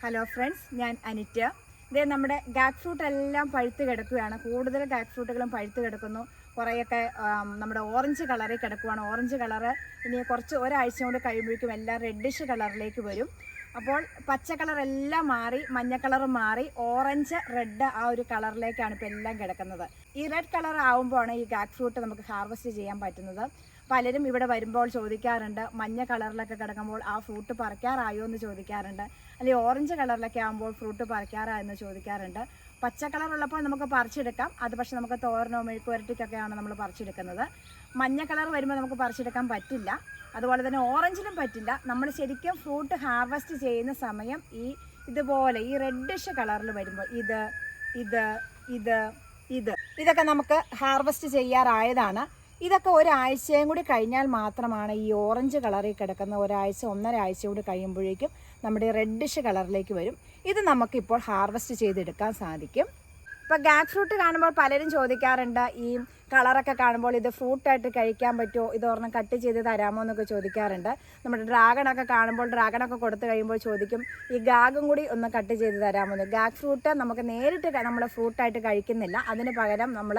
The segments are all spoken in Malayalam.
ഹലോ ഫ്രണ്ട്സ്, ഞാൻ അനിറ്റ. ഇതേ നമ്മുടെ ഗാക്ക് ഫ്രൂട്ട് എല്ലാം പഴുത്ത് കിടക്കുകയാണ്. കൂടുതൽ ഗാക്ക് ഫ്രൂട്ടുകളും പഴുത്ത് കിടക്കുന്നു. കുറേയൊക്കെ നമ്മുടെ ഓറഞ്ച് കളറിൽ കിടക്കുകയാണ്. ഓറഞ്ച് കളറ് ഇനി കുറച്ച് ഒരാഴ്ച കൊണ്ട് കഴിയുമ്പോഴേക്കും എല്ലാം റെഡിഷ് കളറിലേക്ക് വരും. അപ്പോൾ പച്ച കളറെല്ലാം മാറി മഞ്ഞ കളർ മാറി ഓറഞ്ച് റെഡ് ആ ഒരു കളറിലേക്കാണ് ഇപ്പോൾ എല്ലാം കിടക്കുന്നത്. ഈ റെഡ് കളർ ആകുമ്പോഴാണ് ഈ ഗാക്ക് ഫ്രൂട്ട് നമുക്ക് ഹാർവെസ്റ്റ് ചെയ്യാൻ പറ്റുന്നത്. പലരും ഇവിടെ വരുമ്പോൾ ചോദിക്കാറുണ്ട്, മഞ്ഞ കളറിലൊക്കെ കിടക്കുമ്പോൾ ആ ഫ്രൂട്ട് പറിക്കാറായോ എന്ന് ചോദിക്കാറുണ്ട്, അല്ലെങ്കിൽ ഓറഞ്ച് കളറിലൊക്കെ ആകുമ്പോൾ ഫ്രൂട്ട് പറിക്കാറായെന്ന് ചോദിക്കാറുണ്ട്. പച്ച കളറുള്ളപ്പോൾ നമുക്ക് പറിച്ചെടുക്കാം, അത് പക്ഷെ നമുക്ക് തോരനോ മെഴുക്കുവരട്ടിക്കൊക്കെയാണ് നമ്മൾ പറിച്ചെടുക്കുന്നത്. മഞ്ഞ കളർ വരുമ്പോൾ നമുക്ക് പറിച്ചെടുക്കാൻ പറ്റില്ല, അതുപോലെ തന്നെ ഓറഞ്ചിലും പറ്റില്ല. നമ്മൾ ശരിക്കും ഫ്രൂട്ട് ഹാർവെസ്റ്റ് ചെയ്യുന്ന സമയം ഇതുപോലെ ഈ റെഡിഷ് കളറിൽ വരുമ്പോൾ ഇതൊക്കെ നമുക്ക് ഹാർവെസ്റ്റ് ചെയ്യാറായതാണ്. ഇതൊക്കെ ഒരാഴ്ചയും കൂടി കഴിഞ്ഞാൽ മാത്രമാണ് ഈ ഓറഞ്ച് കളറിൽ കിടക്കുന്ന ഒരാഴ്ച 1.5 ആഴ്ച കൂടി കഴിയുമ്പോഴേക്കും നമ്മുടെ റെഡിഷ് കളറിലേക്ക് വരും. ഇത് നമുക്കിപ്പോൾ ഹാർവെസ്റ്റ് ചെയ്തെടുക്കാൻ സാധിക്കും. ഇപ്പോൾ ഗാക്ക് ഫ്രൂട്ട് കാണുമ്പോൾ പലരും ചോദിക്കാറുണ്ട്, ഈ കളറൊക്കെ കാണുമ്പോൾ ഇത് ഫ്രൂട്ടായിട്ട് കഴിക്കാൻ പറ്റുമോ, ഇതൊരെണ്ണം കട്ട് ചെയ്ത് തരാമോ എന്നൊക്കെ ചോദിക്കാറുണ്ട്. നമ്മുടെ ഡ്രാഗണൊക്കെ കാണുമ്പോൾ ഡ്രാഗണൊക്കെ കൊടുത്തു കഴിയുമ്പോൾ ചോദിക്കും, ഈ ഗാഗും കൂടി ഒന്ന് കട്ട് ചെയ്ത് തരാമോ എന്ന്. ഗാക്ക് ഫ്രൂട്ട് നമുക്ക് നേരിട്ട് നമ്മൾ ഫ്രൂട്ടായിട്ട് കഴിക്കുന്നില്ല, അതിന് പകരം നമ്മൾ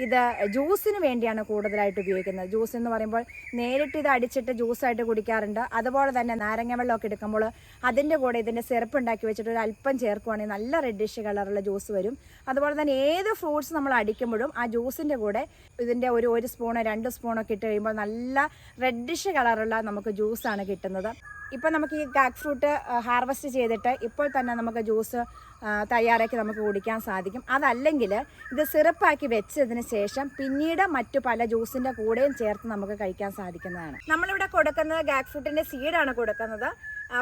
ഇത് ജ്യൂസിന് വേണ്ടിയാണ് കൂടുതലായിട്ട് ഉപയോഗിക്കുന്നത്. ജ്യൂസ് എന്ന് പറയുമ്പോൾ നേരിട്ട് ഇത് അടിച്ചിട്ട് ജ്യൂസായിട്ട് കുടിക്കാറുണ്ട്. അതുപോലെ തന്നെ നാരങ്ങ വെള്ളമൊക്കെ എടുക്കുമ്പോൾ അതിൻ്റെ കൂടെ ഇതിൻ്റെ സിറപ്പ് ഉണ്ടാക്കി വെച്ചിട്ട് ഒരു അല്പം ചേർക്കുവാണെങ്കിൽ നല്ല റെഡിഷ് കളറുള്ള ജ്യൂസ് വരും. അതുപോലെ തന്നെ ഏത് ഫ്രൂട്ട്സ് നമ്മൾ അടിക്കുമ്പോഴും ആ ജ്യൂസിൻ്റെ കൂടെ ഇതിൻ്റെ ഒരു സ്പൂണോ 2 സ്പൂണൊക്കെ ഇട്ട് കഴിയുമ്പോൾ നല്ല റെഡിഷ് കളറുള്ള നമുക്ക് ജ്യൂസാണ് കിട്ടുന്നത്. ഇപ്പോൾ നമുക്ക് ഈ ഗാക്ക് ഫ്രൂട്ട് ഹാർവെസ്റ്റ് ചെയ്തിട്ട് ഇപ്പോൾ തന്നെ നമുക്ക് ജ്യൂസ് തയ്യാറാക്കി നമുക്ക് കുടിക്കാൻ സാധിക്കും. അതല്ലെങ്കിൽ ഇത് സിറപ്പാക്കി വെച്ചതിന് ശേഷം പിന്നീട് മറ്റു പല ജ്യൂസിൻ്റെ കൂടെയും ചേർത്ത് നമുക്ക് കഴിക്കാൻ സാധിക്കുന്നതാണ്. നമ്മളിവിടെ കൊടുക്കുന്നത് ഗാക്ക് ഫ്രൂട്ടിൻ്റെ സീഡാണ് കൊടുക്കുന്നത്.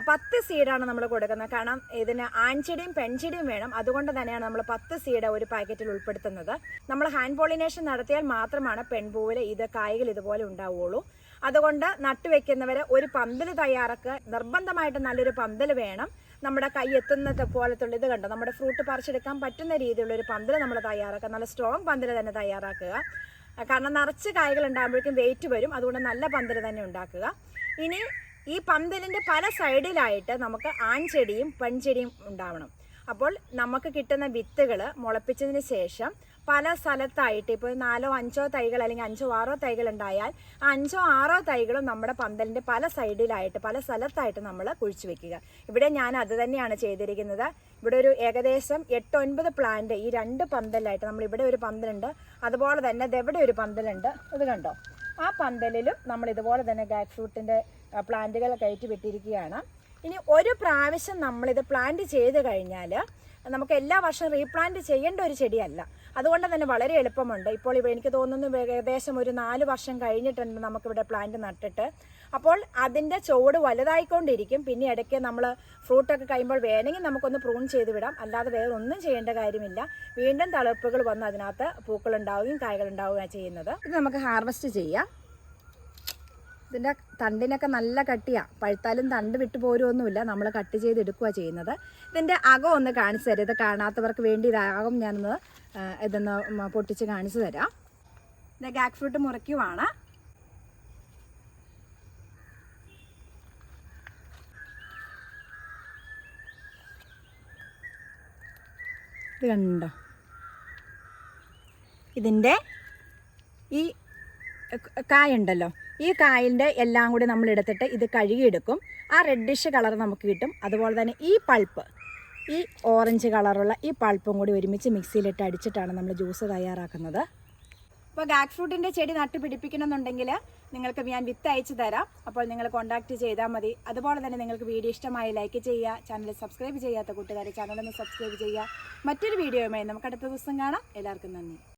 10 സീഡാണ് നമ്മൾ കൊടുക്കുന്നത്. കാരണം ഇതിന് ആൺചെടിയും പെൺചെടിയും വേണം, അതുകൊണ്ട് തന്നെയാണ് നമ്മൾ 10 സീഡ് ഒരു പാക്കറ്റിൽ ഉൾപ്പെടുത്തുന്നത്. നമ്മൾ ഹാൻഡ് പോളിനേഷൻ നടത്തിയാൽ മാത്രമാണ് പെൺപൂവിൽ കായ്കൾ ഇതുപോലെ ഉണ്ടാവുകയുള്ളൂ. അതുകൊണ്ട് നട്ടുവെക്കുന്നവർ ഒരു പന്തൽ തയ്യാറാക്കുക. നിർബന്ധമായിട്ട് നല്ലൊരു പന്തൽ വേണം. നമ്മുടെ കൈ എത്തുന്നത് പോലത്തുള്ള ഇത് കണ്ടോ, നമ്മുടെ ഫ്രൂട്ട് പറിച്ചെടുക്കാൻ പറ്റുന്ന രീതിയിലുള്ള ഒരു പന്തൽ നമ്മൾ തയ്യാറാക്കുക. നല്ല സ്ട്രോങ് പന്തൽ തന്നെ തയ്യാറാക്കുക. കാരണം നിറച്ച് കായ്കൾ ഉണ്ടാകുമ്പോഴേക്കും വെയിറ്റ് വരും, അതുകൊണ്ട് നല്ല പന്തൽ തന്നെ ഉണ്ടാക്കുക. ഇനി ഈ പന്തലിൻ്റെ പല സൈഡിലായിട്ട് നമുക്ക് ആൺചെടിയും പെൺചെടിയും ഉണ്ടാവണം. അപ്പോൾ നമുക്ക് കിട്ടുന്ന വിത്തുകൾ മുളപ്പിച്ചതിന് ശേഷം പല സ്ഥലത്തായിട്ട് ഇപ്പോൾ 4 or 5 തൈകൾ അല്ലെങ്കിൽ 5 or 6 തൈകൾ ഉണ്ടായാൽ 5 or 6 തൈകളും നമ്മുടെ പന്തലിൻ്റെ പല സൈഡിലായിട്ട് പല സ്ഥലത്തായിട്ട് നമ്മൾ കുഴിച്ചു വെക്കുക. ഇവിടെ ഞാൻ അത് തന്നെയാണ് ചെയ്തിരിക്കുന്നത്. ഇവിടെ ഒരു ഏകദേശം 8-9 പ്ലാന്റ് ഈ 2 പന്തലായിട്ട് നമ്മളിവിടെ ഒരു പന്തലുണ്ട്, അതുപോലെ തന്നെ ഇതെവിടെ ഒരു പന്തലുണ്ട്, ഇത് കണ്ടോ, ആ പന്തലിലും നമ്മൾ ഇതുപോലെ തന്നെ ഗാക്ക് ഫ്രൂട്ടിൻ്റെ പ്ലാന്റുകൾ കയറ്റി വിട്ടിരിക്കുകയാണ്. ഇനി ഒരു പ്രാവശ്യം നമ്മളിത് പ്ലാന്റ് ചെയ്ത് കഴിഞ്ഞാൽ നമുക്ക് എല്ലാ വർഷവും റീപ്ലാന്റ് ചെയ്യേണ്ട ഒരു ചെടിയല്ല. അതുകൊണ്ട് തന്നെ വളരെ എളുപ്പമുണ്ട്. ഇപ്പോൾ എനിക്ക് തോന്നുന്നു ഏകദേശം ഒരു 4 വർഷം കഴിഞ്ഞിട്ടുണ്ട് നമുക്കിവിടെ പ്ലാന്റ് നട്ടിട്ട്. അപ്പോൾ അതിൻ്റെ ചുവട് വലുതായിക്കൊണ്ടിരിക്കും. പിന്നെ ഇടയ്ക്ക് നമ്മൾ ഫ്രൂട്ടൊക്കെ കഴിയുമ്പോൾ വേണമെങ്കിൽ നമുക്കൊന്ന് പ്രൂൺ ചെയ്ത് വിടാം, അല്ലാതെ വേറെ ഒന്നും ചെയ്യേണ്ട കാര്യമില്ല. വീണ്ടും തളിർപ്പുകൾ വന്ന് അതിനകത്ത് പൂക്കളുണ്ടാവുകയും കായ്കളുണ്ടാവുകയാണ് ചെയ്യുന്നത്. ഇത് നമുക്ക് ഹാർവെസ്റ്റ് ചെയ്യാം. ഇതിൻ്റെ തണ്ടിനൊക്കെ നല്ല കട്ടിയാണ്, പഴുത്താലും തണ്ട് വിട്ടു പോരുമൊന്നുമില്ല, നമ്മൾ കട്ട് ചെയ്തെടുക്കുക ചെയ്യുന്നത്. ഇതിൻ്റെ അകം ഒന്ന് കാണിച്ചു തരാം. ഇത് കാണാത്തവർക്ക് വേണ്ടി ഇതാകും ഞാനൊന്ന് ഇതൊന്ന് പൊട്ടിച്ച് കാണിച്ചു തരാം. ഇത് ഗാക്ക് ഫ്രൂട്ട് മുറിക്കുവാണ്. ഇത് കണ്ടോ, ഇതിൻ്റെ ഈ കായുണ്ടല്ലോ, ഈ കായിൻ്റെ എല്ലാം കൂടി നമ്മൾ എടുത്തിട്ട് ഇത് കഴുകിയെടുക്കും. ആ റെഡിഷ് കളർ നമുക്ക് കിട്ടും. അതുപോലെ തന്നെ ഈ പൾപ്പ്, ഈ ഓറഞ്ച് കളറുള്ള ഈ പൾപ്പും കൂടി ഒരുമിച്ച് മിക്സിയിലിട്ട് അടിച്ചിട്ടാണ് നമ്മൾ ജ്യൂസ് തയ്യാറാക്കുന്നത്. അപ്പോൾ ഗാക്ക് ഫ്രൂട്ടിൻ്റെ ചെടി നട്ട് പിടിപ്പിക്കണമെന്നുണ്ടെങ്കിൽ നിങ്ങൾക്ക് ഞാൻ വിത്ത് അയച്ചു തരാം. അപ്പോൾ നിങ്ങൾ കോൺടാക്റ്റ് ചെയ്താൽ മതി. അതുപോലെ തന്നെ നിങ്ങൾക്ക് വീഡിയോ ഇഷ്ടമായി ലൈക്ക് ചെയ്യുക. ചാനൽ സബ്സ്ക്രൈബ് ചെയ്യാത്ത കൂട്ടുകാരെ ചാനലൊന്ന് സബ്സ്ക്രൈബ് ചെയ്യുക. മറ്റൊരു വീഡിയോയുമായി നമുക്ക് അടുത്ത ദിവസം കാണാം. എല്ലാവർക്കും നന്ദി.